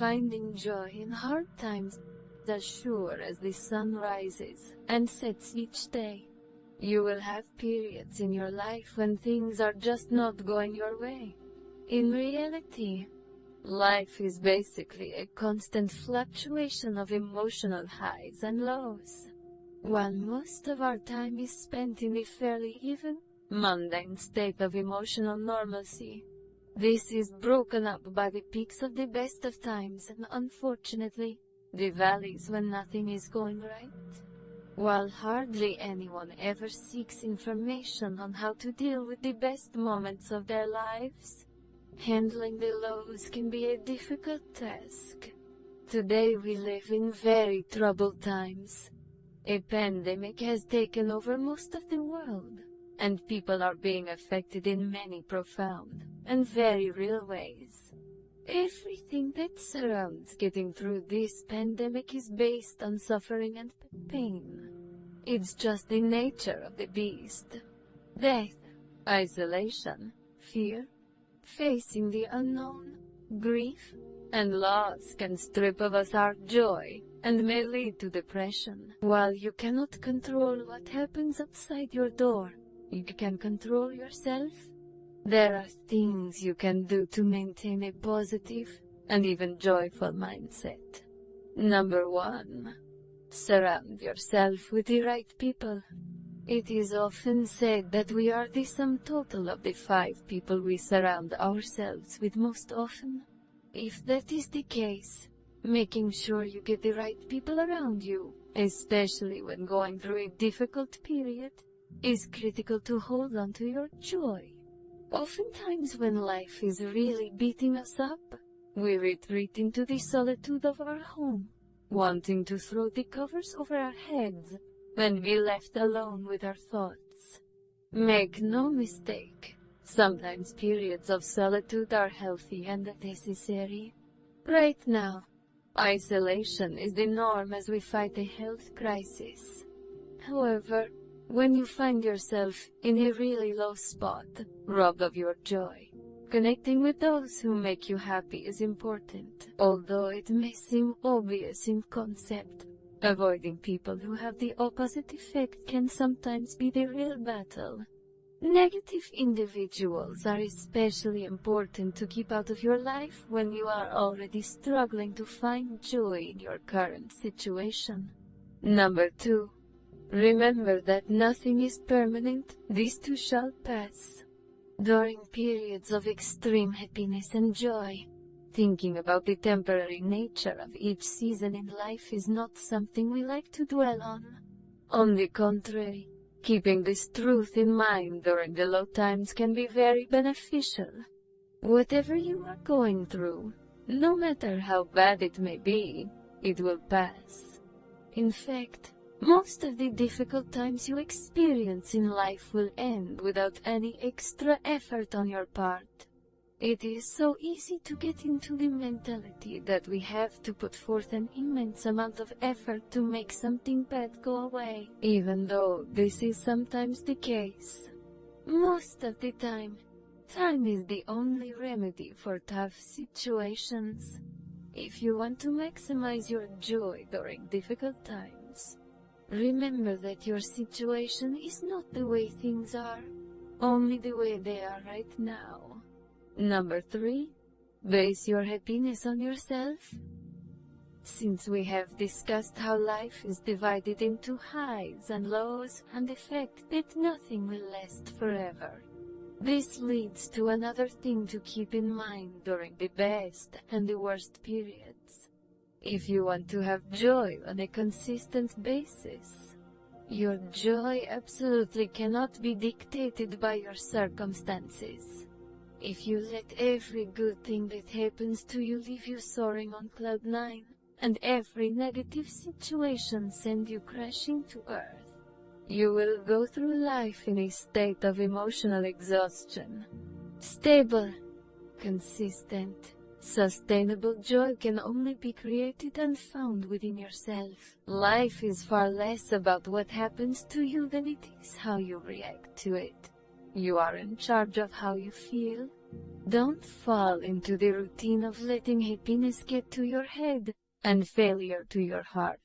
finding joy in hard times as sure as the sun rises and sets each day. You will have periods in your life when things are just not going your way. In reality, life is basically a constant fluctuation of emotional highs and lows. While most of our time is spent in a fairly even, mundane state of emotional normalcy, this is broken up by the peaks of the best of times and, unfortunately, the valleys when nothing is going right. While hardly anyone ever seeks information on how to deal with the best moments of their lives, handling the lows can be a difficult task. Today we live in very troubled times. A pandemic has taken over most of the world, and people are being affected in many profound and very real ways. Everything that surrounds getting through this pandemic is based on suffering and pain. It's just the nature of the beast. Death, isolation, fear, facing the unknown, grief, and loss can strip of us our joy, and may lead to depression. While you cannot control what happens outside your door, you can control yourself. There are things you can do to maintain a positive, and even joyful mindset. Number 1. Surround yourself with the right people. It is often said that we are the sum total of the 5 people we surround ourselves with most often. If that is the case, making sure you get the right people around you, especially when going through a difficult period, is critical to hold on to your joy. Oftentimes when life is really beating us up, we retreat into the solitude of our home, wanting to throw the covers over our heads when we're left alone with our thoughts. Make no mistake, sometimes periods of solitude are healthy and necessary. Right now, isolation is the norm as we fight a health crisis. However, when you find yourself in a really low spot, robbed of your joy, connecting with those who make you happy is important. Although it may seem obvious in concept, avoiding people who have the opposite effect can sometimes be the real battle. Negative individuals are especially important to keep out of your life when you are already struggling to find joy in your current situation. Number 2. Remember that nothing is permanent, this too shall pass. During periods of extreme happiness and joy, thinking about the temporary nature of each season in life is not something we like to dwell on. On the contrary, keeping this truth in mind during the low times can be very beneficial. Whatever you are going through, no matter how bad it may be, it will pass. In fact, most of the difficult times you experience in life will end without any extra effort on your part. It is so easy to get into the mentality that we have to put forth an immense amount of effort to make something bad go away, even though this is sometimes the case. Most of the time is the only remedy for tough situations. If you want to maximize your joy during difficult times, remember that your situation is not the way things are, only the way they are right now. Number 3. Base your happiness on yourself. Since we have discussed how life is divided into highs and lows and the fact that nothing will last forever, this leads to another thing to keep in mind during the best and the worst periods. If you want to have joy on a consistent basis, your joy absolutely cannot be dictated by your circumstances. If you let every good thing that happens to you leave you soaring on cloud 9, and every negative situation send you crashing to earth, you will go through life in a state of emotional exhaustion. Stable, consistent, sustainable joy can only be created and found within yourself. Life is far less about what happens to you than it is how you react to it. You are in charge of how you feel, Don't fall into the routine of letting happiness get to your head and failure to your heart.